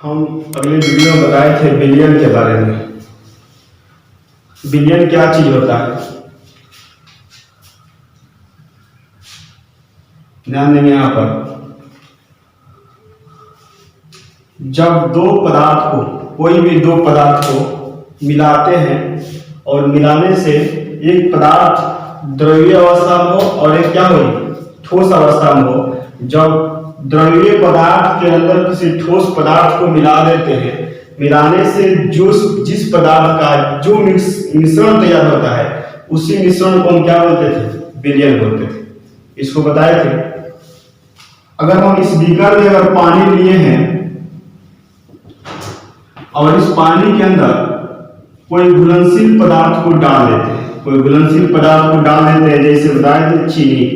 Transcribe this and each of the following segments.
हम अगले वीडियो में बताए थे विलयन के बारे में। विलयन क्या चीज होता है, ध्यान देंगे यहाँ पर। जब दो पदार्थ को, कोई भी दो पदार्थ को मिलाते हैं और मिलाने से एक पदार्थ द्रव्य अवस्था में हो और एक क्या हो, ठोस अवस्था में हो। जब द्रव्य पदार्थ के अंदर किसी ठोस पदार्थ को मिला देते हैं, मिलाने से जो जिस पदार्थ का जो मिश्रण तैयार होता है उसी मिश्रण को हम क्या बोलते थे, विलयन बोलते थे। इसको बताए थे। अगर हम इस बीकर में अगर पानी लिए हैं और इस पानी के अंदर कोई घुलनशील पदार्थ को डाल देते हैं, कोई घुलनशील पदार्थ को डाल देते हैं, जैसे बताए थे चीनी।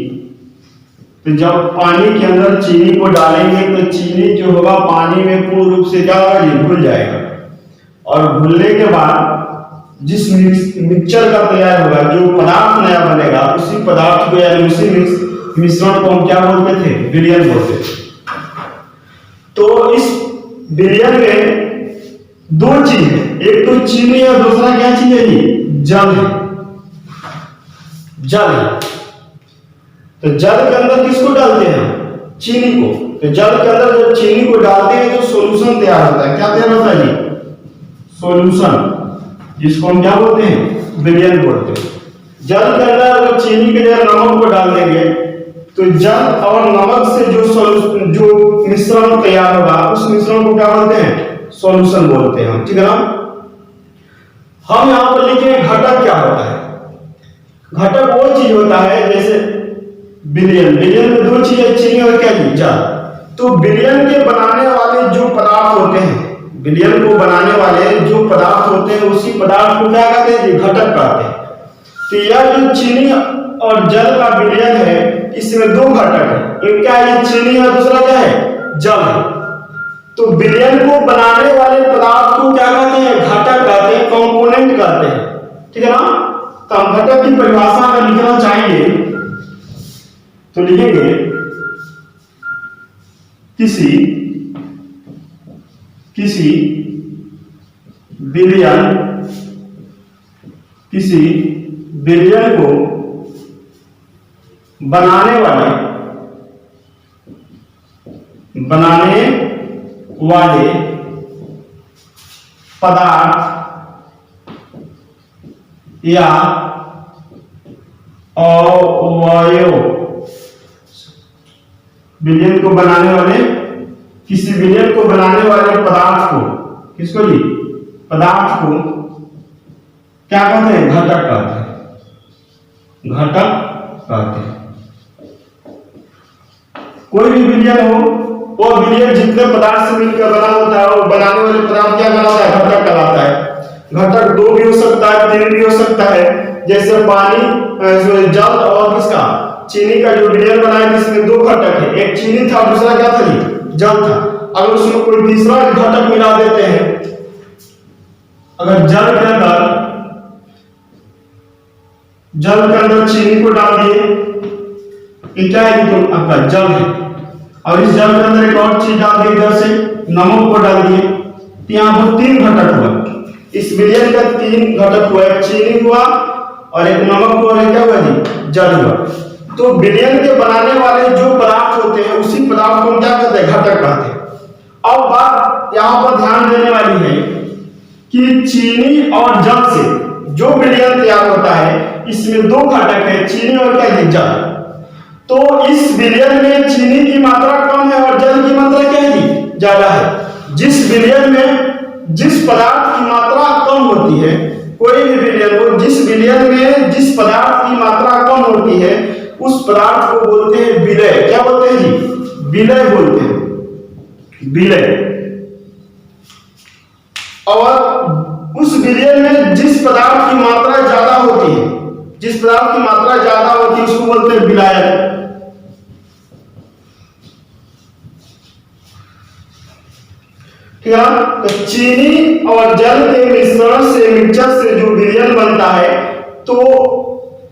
तो जब पानी के अंदर चीनी को डालेंगे तो चीनी जो होगा पानी में पूर्ण रूप से क्या होगा, घुल जाएगा। और घुलने के बाद जिस मिक्सचर का तैयार होगा, जो पदार्थ नया बनेगा, उसी पदार्थ को यानी उसी मिश्रण को हम क्या बोलते थे, विलयन बोलते थे। तो इस विलयन में दो चीज है, एक तो चीनी है, दूसरा क्या चीज है, जल है। जल है तो जल के अंदर किसको डालते हैं, चीनी को। तो जल के अंदर जब चीनी को डालते हैं तो सॉल्यूशन तैयार होता है। क्या तैयार होता है जी, सॉल्यूशन, जिसको हम क्या बोलते हैं, विलयन बोलते हैं। जल के अंदर अगर चीनी के जगह नमक को डाल देंगे तो जल और नमक से जो मिश्रण तैयार होगा उस मिश्रण को क्या बोलते हैं, सॉल्यूशन बोलते हैं हम, ठीक है ना। हम यहां पर लिखे घटक क्या होता है। घटक वो चीज होता है जैसे विलयन। विलयन में दो चीजें, चीनी और क्या जी, जल। तो विलयन के बनाने वाले जो पदार्थ होते हैं, विलयन को बनाने वाले जो पदार्थ होते हैं उसी पदार्थ को क्या कहते हैं, घटक कहते हैं। तो यह जो चीनी और जल का विलयन है, इसमें दो घटक है, एक क्या है, चीनी है, दूसरा क्या है, जल है। तो विलयन को बनाने वाले पदार्थ को क्या कहते हैं, घटक कहते हैं, कंपोनेंट कहते हैं, ठीक है ना। तो हम घटक की परिभाषा में लिखना चाहिए तो लिखेंगे किसी विलयन को बनाने वाले पदार्थ या अवयव, विलयन को बनाने वाले, किसी विलयन को बनाने वाले पदार्थ को, किसको जी, पदार्थ को क्या कहते हैं, घटक कहते हैं, घटक कहते हैं। कोई भी विलयन हो, वो विलयन जितने पदार्थ से मिलकर बना होता है वो बनाने वाले पदार्थ क्या कहलाता है, घटक कहलाता है। घटक दो भी हो सकता है, तीन भी हो सकता है। जैसे पानी, जल और किसका, चीनी का जो विलयन बनाया जिसमें दो घटक है, एक चीनी था, दूसरा क्या था, जल था। अगर उसमें कोई तीसरा घटक मिला देते हैं, अगर जल के अंदर चीनी को डाल दिए, ये क्या है, तो आपका जल है। और इस जल के अंदर एक और चीज डाल दी, इधर से नमक को डाल दिए, तो यहाँ पर तीन घटक हुआ। इस विलयन का तीन घटक हुआ, एक चीनी हुआ और एक नमक हुआ और एक क्या हुआ जी, जल हुआ। तो विलयन के बनाने वाले जो पदार्थ होते हैं उसी पदार्थ को हम क्या कहते हैं, घटक कहते हैं। अब बात यहाँ पर ध्यान देने वाली है कि चीनी और जल से जो विलयन तैयार होता है इसमें दो घटक है, चीनी और क्या है, जल। तो इस विलयन में चीनी की मात्रा कम है और जल की मात्रा क्या है, ज्यादा है। जिस विलयन में जिस पदार्थ की मात्रा कम होती है, कोई भी विलयन हो, जिस विलयन में जिस पदार्थ की मात्रा कम होती है उस पदार्थ को बोलते हैं विलय। क्या बोलते हैं जी, विलय बोलते हैं, विलय। और उस विलयन में जिस पदार्थ की मात्रा ज्यादा होती है, जिस पदार्थ की मात्रा ज्यादा होती है उसको बोलते हैं विलायक। ठीक है। तो चीनी और जल के मिश्रण से, मिक्सचर से जो विलयन बनता है, तो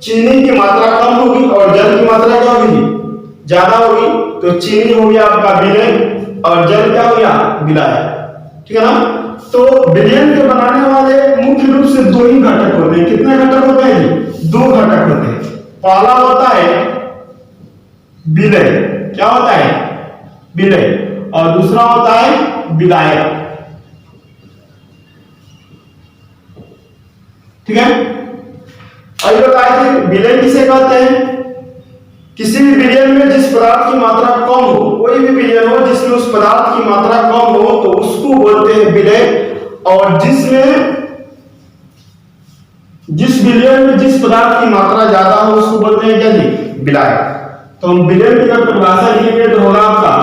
चीनी की मात्रा कम होगी और जल की मात्रा क्या होगी, ज्यादा होगी। तो चीनी हो गया आपका विलय और जल क्या हो गया, विलायक। ठीक है ना। तो बिलियन के बनाने वाले मुख्य रूप से दो ही घटक होते हैं। कितने घटक होते हैं जी? दो घटक होते हैं। पहला होता है विलय, क्या होता है? विलय। और दूसरा होता है विलायक। ठीक है। अब बताइए विलय किसे कहते हैं? किसी भी विलयन में जिस पदार्थ की मात्रा कम हो, कोई भी विलयन हो जिसमें उस पदार्थ की मात्रा कम हो तो उसको बोलते हैं विलय। और जिस विलयन में जिस पदार्थ की मात्रा ज्यादा हो उसको बोलते हैं क्या जी? विलायक। तो हम विलयन की अगर परिभाषा लिखेंगे तो होगा आपका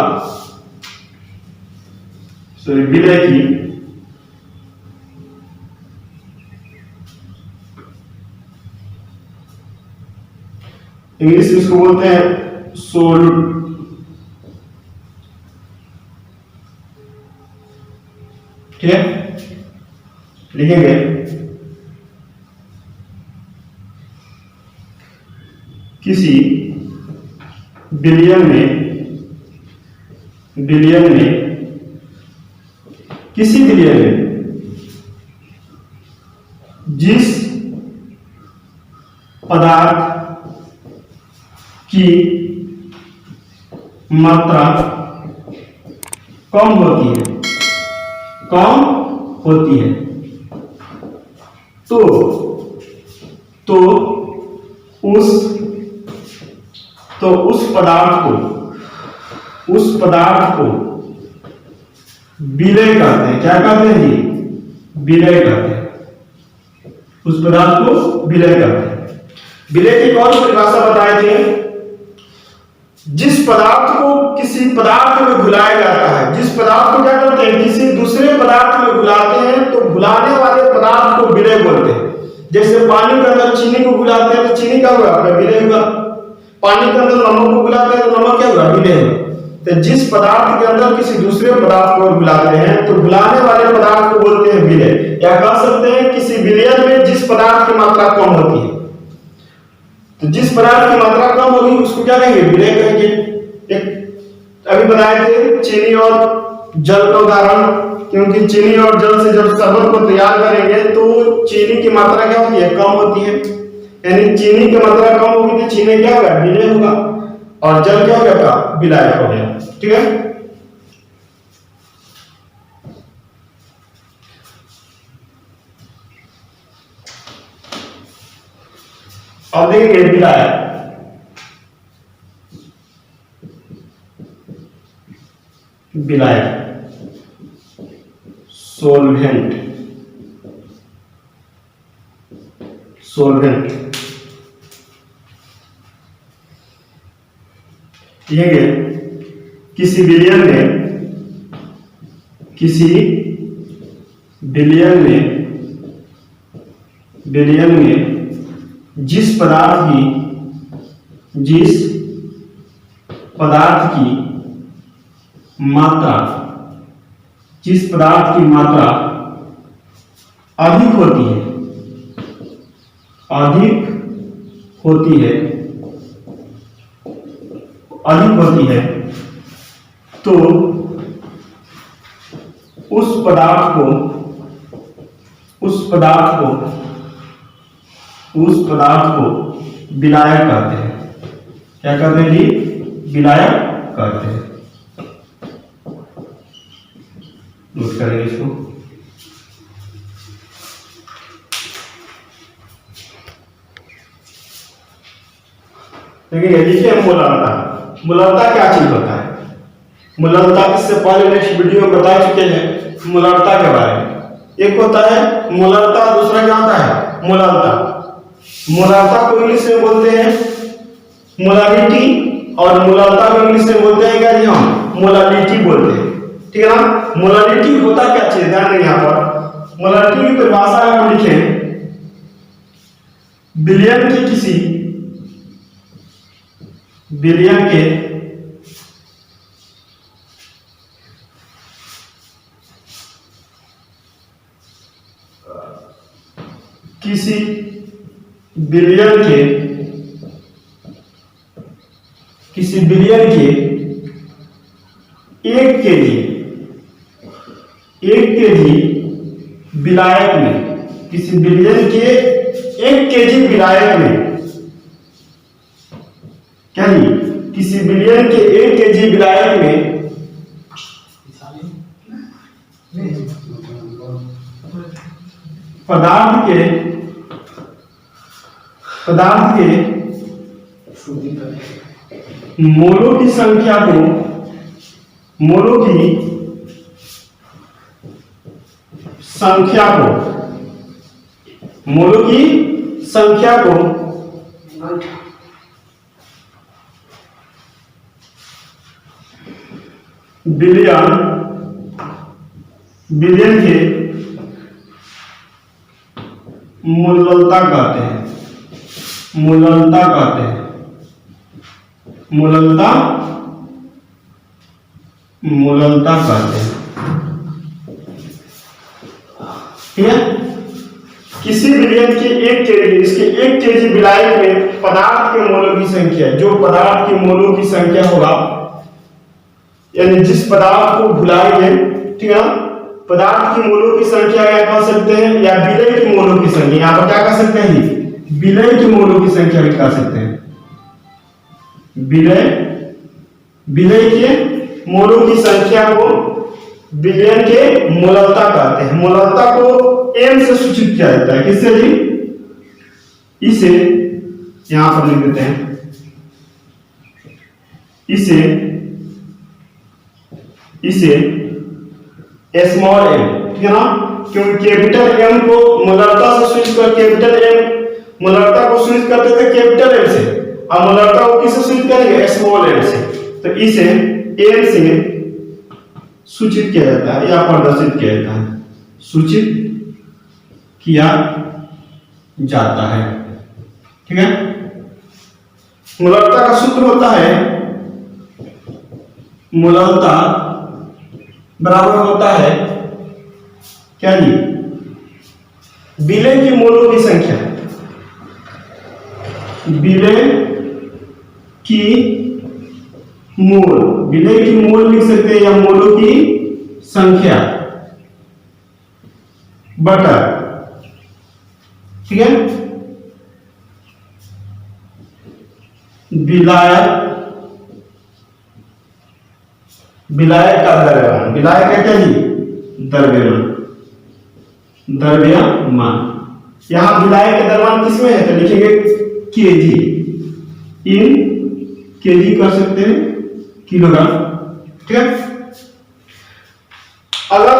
विलय की इंग्लिश में इसको बोलते हैं सोल्यूट। ठीक है, लिखेंगे किसी विलयन में किसी विलयन में जिस पदार्थ की मात्रा कम होती है तो उस पदार्थ को विलय कहते हैं। क्या कहते हैं जी? विलय कहते हैं। उस पदार्थ को विलय कहते हैं। विलय की कौन सी परिभाषा बताए थे? जिस पदार्थ को किसी पदार्थ में घुलाया जाता है, जिस पदार्थ को क्या करते हैं? किसी दूसरे पदार्थ में घुलाते हैं तो घुलाने वाले पदार्थ को विलय बोलते हैं। जैसे पानी के अंदर चीनी को घुलाते हैं तो चीनी क्या हुआ? विलय हुआ। पानी के अंदर नमक को घुलाते हैं तो नमक क्या हुआ? विलय हुआ। तो जिस पदार्थ के अंदर किसी दूसरे पदार्थ को घुलाते हैं तो घुलाने वाले पदार्थ को बोलते हैं विलय। या कह सकते हैं किसी विलयन में जिस पदार्थ की मात्रा कम होती है, तो जिस पदार्थ की मात्रा कम होगी उसको क्या कहेंगे? विलय कहेंगे। एक अभी बताए थे चीनी और जल का उदाहरण, क्योंकि चीनी और जल से जब शरबत को तैयार करेंगे तो चीनी की मात्रा क्या होती है? कम होती है। यानी चीनी की मात्रा कम होगी तो चीनी क्या होगा? विलय होगा। और जल क्या हो गया? विलायक हो गया। ठीक है। अब देखेंगे विलायक। सोल्वेंट ये किसी विलयन में जिस पदार्थ की मात्रा अधिक होती है तो उस पदार्थ को विलायक कहते हैं। क्या कहते हैं जी? विलायक कहते हैं। नोट करेंगे इसको। देखिए लिखिए मोलारता क्या चीज होता है? मोलारता इससे पहले नेक्स्ट वीडियो में बता चुके हैं मोलारता के बारे में। एक होता है मोलारता, दूसरा क्या होता है? मोलारता को इंग्लिश में बोलते हैं मोलारिटी, और मोलारता को इंग्लिश में बोलते हैं क्या जी? हम मोलालिटी बोलते हैं। ठीक है ना। मोलारिटी होता क्या चीज? ध्यान दें यहाँ पर मोलारिटी की परिभाषा अगर हम लिखें, विलयन के किसी विलयन के एक 1 kg विलायक में, किसी विलयन के 1 kg विलायक में, क्या जी, किसी विलयन के 1 kg विलायक में पदार्थ के मोलों की संख्या को, मोलों की संख्या को विलयन के मूललता कहते हैं। मूललता कहते हैं। ठीक है, किसी विलयन के 1 kg, इसके 1 kg विलायक में पदार्थ के मोलों की संख्या, जो पदार्थ के मोलों की संख्या होगा, यानी जिस पदार्थ को घुलाएंगे, ठीक है, पदार्थ की मोलों की संख्या क्या कह सकते हैं, या विलय की मोलों की संख्या, यहां पर क्या कह सकते हैं जी, विलय की मोलों की संख्या भी कह सकते हैं। विलय के मोलों की संख्या को विलयन के मूललता कहते हैं। मूललता को m से सूचित किया जाता है, किससे जी, इसे यहां पर लिख देते हैं, इसे स्मॉल m, ठीक है ना, क्योंकि कैपिटल M को मूललता से सूचित कर, कैपिटल M मूललता को सूचित करते थे कैपिटल M से, और मूललता को किससे सूचित करेंगे, स्मॉल m से। तो इसे m से सूचित किया जाता है या प्रदर्शित किया जाता है, सूचित किया जाता है। ठीक है, मूललता का सूत्र होता है, मूललता बराबर होता है क्या जी, विलय की मोलों की संख्या, विलय की मोल लिख सकते हैं, या मोलों की संख्या बटा, ठीक है, विलायक का द्रव्यमान, विलायक का क्या जी, द्रव्यमान। यहां विलायक का द्रव्यमान किसमें है, तो लिखेंगे केजी, इन केजी कर सकते हैं, किलोग्राम। ठीक है, अगर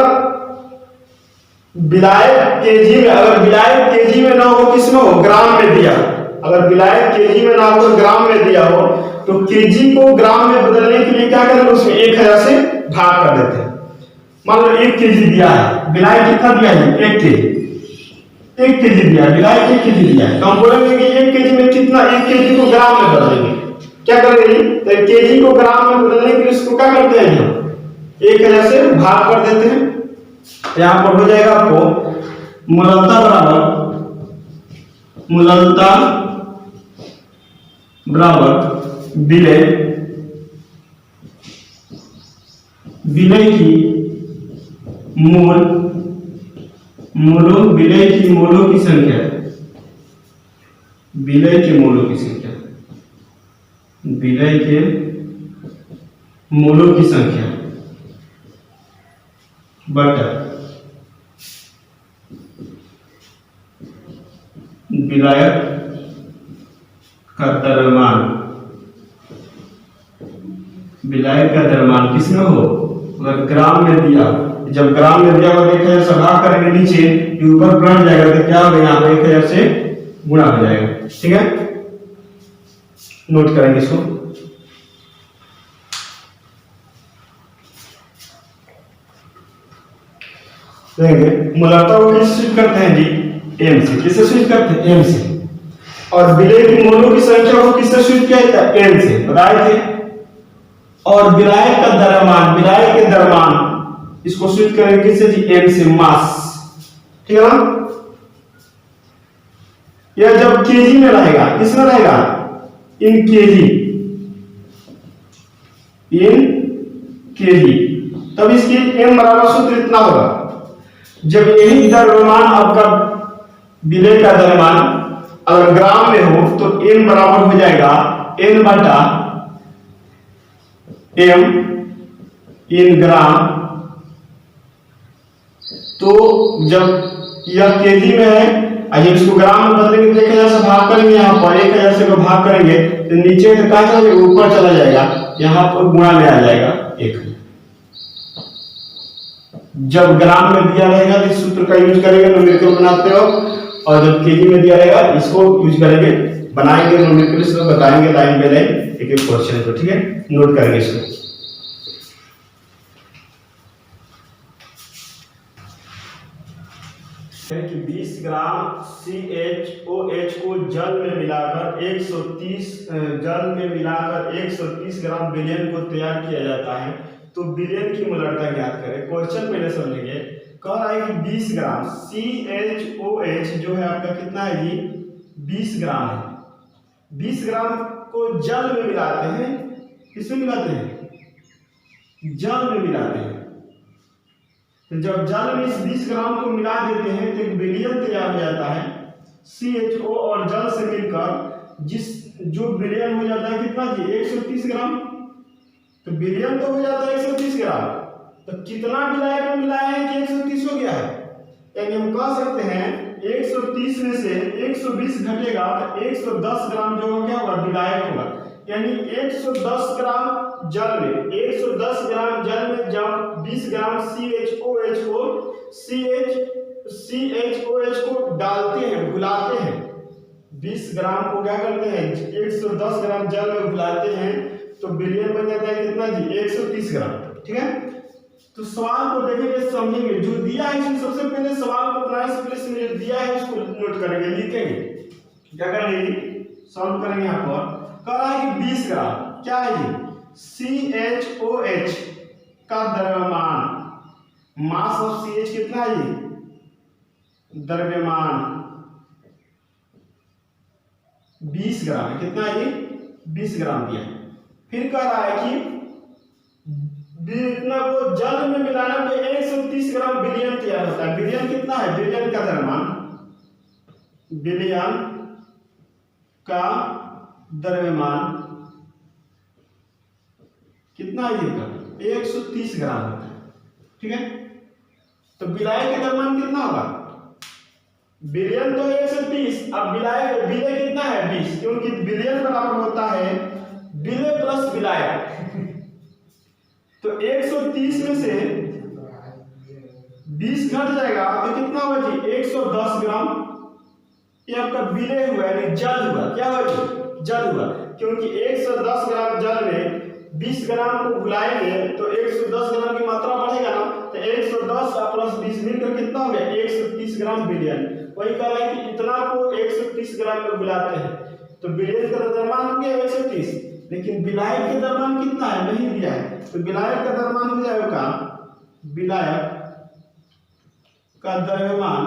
विलायक केजी में, अगर विलायक केजी में ना हो, किसमें हो, ग्राम में दिया, अगर विलायक केजी में ना हो, ग्राम में दिया हो, तो केजी को ग्राम में बदलने के लिए क्या करेंगे, उसमें 1000 से भाग कर देते हैं। मान लो 1 केजी दिया है, विलायक कितना दिया है, 1 केजी दिया है, विलायक 1 केजी दिया है, तो हम बोलेंगे कि 1 केजी में कितना, 1 केजी को ग्राम में बदलेंगे, क्या करेंगे, तो केजी को ग्राम में बदलने के लिए इसको क्या करते हैं, हम 1000 से भाग कर देते हैं। यहां पर हो जाएगा आपको मूललता बराबर विलय की मोलों की संख्या, विलय के मोलों की संख्या बटा विलायक का द्रव्यमान। विलायक का द्रव्यमान किसमें हो, अगर ग्राम में दिया, जब ग्राम में दिया हुआ 1000 से भाग करेंगे नीचे, ऊपर बढ़ जाएगा, तो क्या होगा, यहाँ पे 1000 से गुणा हो जाएगा। ठीक है, नोट करेंगे इसको। देखेंगे मूललता को किससे सूचित करते हैं जी, m से। किससे सूचित करते हैं, m से। और विलय की मोलों की संख्या को किससे सूचित किया जाता है, n से, बताए थे। और विलायक का द्रव्यमान, विलायक के द्रव्यमान, इसको सूचित करेंगे किससे जी, m से, मास। ठीक है ना, यह जब केजी में रहेगा, किसमें रहेगा, इन केजी, तब इसकी m बराबर सूत्र इतना होगा, जब यही द्रव्यमान आपका विलय का द्रव्यमान अगर ग्राम में हो तो n बराबर हो जाएगा n बटा m इन ग्राम। तो जब यह केजी में है और जब इसको ग्राम में बदलेंगे तो 1000 से भाग करेंगे, यहाँ पर 1000 से को भाग करेंगे तो नीचे तो कहाँ चला जाएगा, ऊपर चला जाएगा, यहाँ पर गुणा में आ जाएगा 1000। जब ग्राम में दिया रहेगा तो इस सूत्र का यूज करेंगे न्यूमेरिकल बनाते हो, और जब केजी में दिया रहेगा इसको यूज करेंगे, बनाएंगे न्यूमेरिकल, इसको बताएंगे लाइन बाय लाइन एक एक क्वेश्चन को। ठीक है, नोट करेंगे इसको। कि 20 ग्राम CHOH को जल में मिलाकर 130 ग्राम विलयन को तैयार किया जाता है, तो विलयन की मोलरता ज्ञात करें। क्वेश्चन पहले समझेंगे। कह रहा है कि 20 ग्राम CHOH जो है आपका कितना है जी, 20 ग्राम है। 20 ग्राम को जल में मिलाते हैं, किसमें मिलाते हैं, जल में मिलाते हैं। तो जब जल में इस 20 ग्राम को मिला देते हैं तो एक विलयन तैयार हो जाता है। CHO और जल से मिलकर जो विलयन हो जाता है कितना जी, 130 ग्राम। तो विलयन तो हो जाता है 130 ग्राम, तो कितना विलायक में मिलाया है कि 130 हो गया है। यानी हम कह सकते हैं 130 में से 120 घटेगा तो 110 ग्राम जो हो गया होगा विलायक होगा। यानी 110 ग्राम जल में, 110 ग्राम जल में जब 20 ग्राम CHOH को डालते हैं, घुलाते हैं, 20 ग्राम को क्या करते हैं, 110 ग्राम जल में घुलाते हैं, तो विलयन बन जाता है कितना जी, 130 ग्राम। ठीक है, तो सवाल को देखेंगे, समझेंगे। जो दिया है इसमें सबसे पहले सवाल को बनाने से पहले इसमें जो दिया है उसको नोट करेंगे, लिखेंगे, क्या करेंगे, सॉल्व करेंगे। यहाँ पर कह रहा है कि 20 ग्राम क्या है जी, CHOH का द्रव्यमान, मास ऑफ CH कितना है जी, द्रव्यमान 20 ग्राम है। कितना है ये, 20 ग्राम दिया। फिर कह रहा है कि इतना को जल में मिलाना तो 130 ग्राम विलयन तैयार होता है। विलयन कितना है, विलयन का द्रव्यमान, विलयन का द्रव्यमान कितना है ये, 130 ग्राम होता है। ठीक है, तो विलायक का द्रव्यमान कितना होगा, विलयन तो 130, अब विलय कितना है 20, क्योंकि विलयन बराबर होता है विलय प्लस विलायक। तो 130 में से 20 घट जाएगा तो कितना होगा जी, 110 ग्राम। ये आपका विलय हुआ यानी जल हुआ, क्या हुआ जी, जल हुआ, क्योंकि 110 ग्राम जल में 20 ग्राम को घुलाएंगे तो 110 ग्राम की मात्रा बढ़ेगा ना, तो 110 प्लस 20 मिलकर कितना हो गया, 130 ग्राम विलयन। वही कह रहा है कि इतना को 130 ग्राम में घुलाते हैं तो विलयन का द्रव्यमान हो गया 130, लेकिन विलायक का द्रव्यमान कितना है नहीं दिया है, तो विलायक का द्रव्यमान हो जाएगा, विलायक का द्रव्यमान,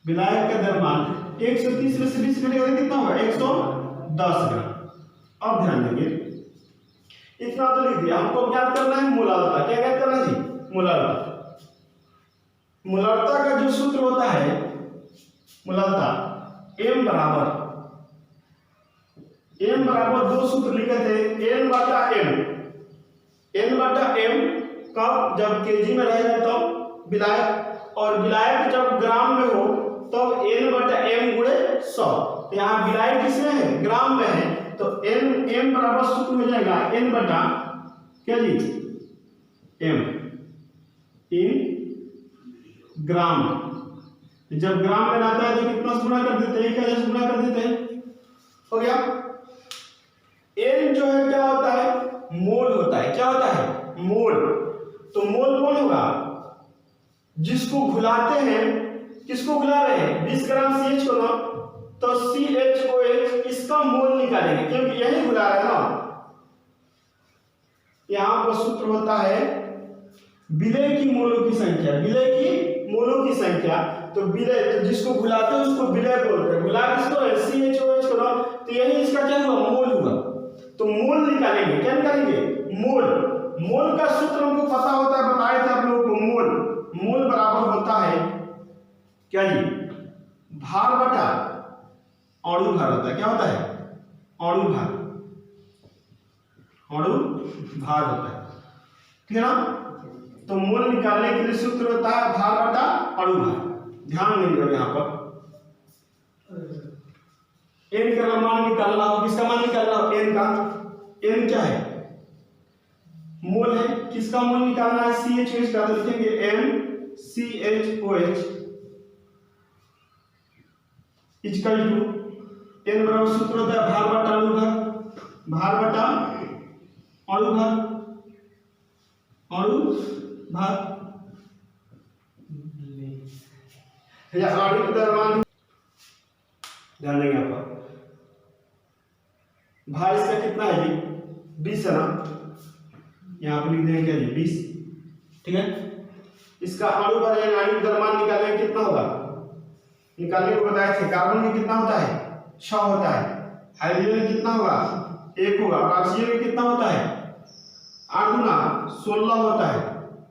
विलायक का द्रव्यमान 130 में से 20 घटेगा तो कितना होगा, 110 ग्राम। अब ध्यान देंगे, इतना तो लिख दिया, हमको ज्ञात करना है मोलालता। क्या ज्ञात करना है जी, मोलालता। मोलालता का जो सूत्र होता है, मोलालता m बराबर दो सूत्र लिखे थे, n बटा m कब, जब केजी में रहेगा तब विलायक, और विलायक जब ग्राम में हो तब n बटा m गुणे 100। तो यहाँ विलायक किसमें है, ग्राम में है, तो m बराबर सूत्र हो जाएगा n बटा क्या जी, m इन ग्राम। जब ग्राम में आता है तो कितना गुणा कर देते हैं, 1000 से गुणा कर देते हैं, हो गया। n जो है क्या होता है, मोल होता है, क्या होता है, मोल। तो मोल कौन होगा, जिसको घुलाते हैं, किसको घुला रहे हैं, 20 ग्राम CH को ना, तो CHOH इसका मोल निकालेंगे, क्योंकि यही घुला रहा है ना। यहां पर सूत्र होता है विलय की मोलों की संख्या, विलय की मोलों की संख्या। तो विलय, तो जिसको घुलाते हैं उसको विलय बोलते हैं, घुला किसको है, CHOH को ना, तो यही इसका क्या हुआ, मोल हुआ। तो मोल निकालेंगे, क्या निकालेंगे, मोल। मोल का सूत्र हमको पता होता है, बताए थे आप लोगों को। मोल बराबर होता है क्या जी, भार बटा अणु भार होता है। क्या होता है? अणु भार होता है, ठीक है ना। तो मोल निकालने के लिए सूत्र होता है भार बटा अणु भार। ध्यान देंगे यहाँ पर n का मान निकालना हो, किसका मान निकालना हो? n का। n क्या है? मोल है। किसका मोल निकालना है? CHOH का। तो लिखेंगे MCHOH इक्वल टू n बराबर सूत्र होता है भार बटा अणु भार। भार बटा अणु भार या अणु का द्रव्यमान। ध्यान देंगे यहाँ पर भार इसका कितना है जी? 20 है ना। यहाँ पर लिख देंगे क्या जी? 20, ठीक है। इसका अणु भार या अणु द्रव्यमान निकालने कितना होगा? निकालने को बताए थे। कार्बन में कितना होता है? 6 होता है। हाइड्रोजन में कितना होगा? 1 होगा। और ऑक्सीजन में कितना होता है? 8 गुना 16 होता है।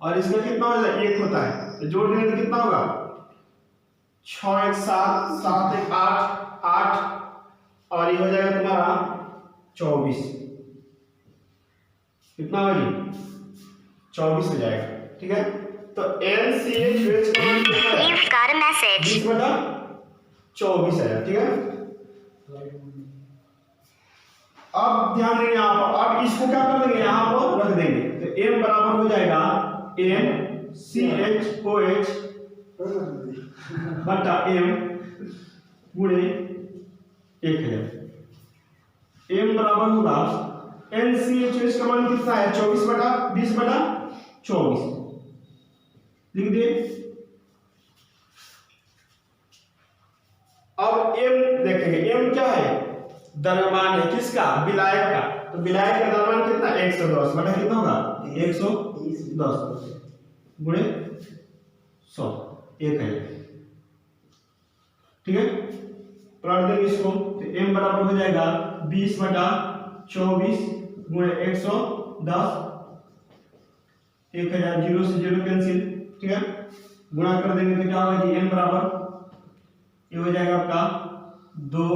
और इसका कितना होता है? 1 होता है। तो जोड़ देंगे तो कितना होगा? 6 1 7 7 1 8 और ये हो जाएगा तुम्हारा 24। कितना होगा जी? 24 हो जाएगा, ठीक है। तो NCHOH का मान कितना है? 20 बटा 24 है, ठीक है। अब ध्यान देंगे यहाँ पर। अब इसको क्या कर देंगे? यहाँ पर रख देंगे। तो M बराबर हो जाएगा NCHOH बटा M गुणे 1000। M बराबर होगा NCHOH का मान कितना है? 24 बटा 20 बटा 24 लिख दे। अब M देखेंगे। M क्या है? द्रव्यमान है। किसका? विलायक का। तो विलायक का द्रव्यमान कितना? 110 बटा कितना होगा? 110 गुणे 100 1000, ठीक है। पलट देंगे इसको। तो M बराबर हो जाएगा 20 बटा 24 गुणे 110। 1000 0 से 0 कैंसिल, ठीक है। गुणा कर देंगे तो क्या होगा जी? M बराबर ये हो जाएगा आपका 2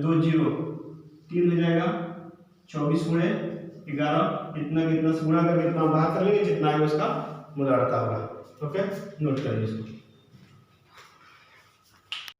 2 0 3 हो जाएगा। 24 गुणे 11 कितना से गुणा करके इतना बाहर कर लेंगे, जितना है उसका मूल आता होगा। ओके, नोट करिए इसको।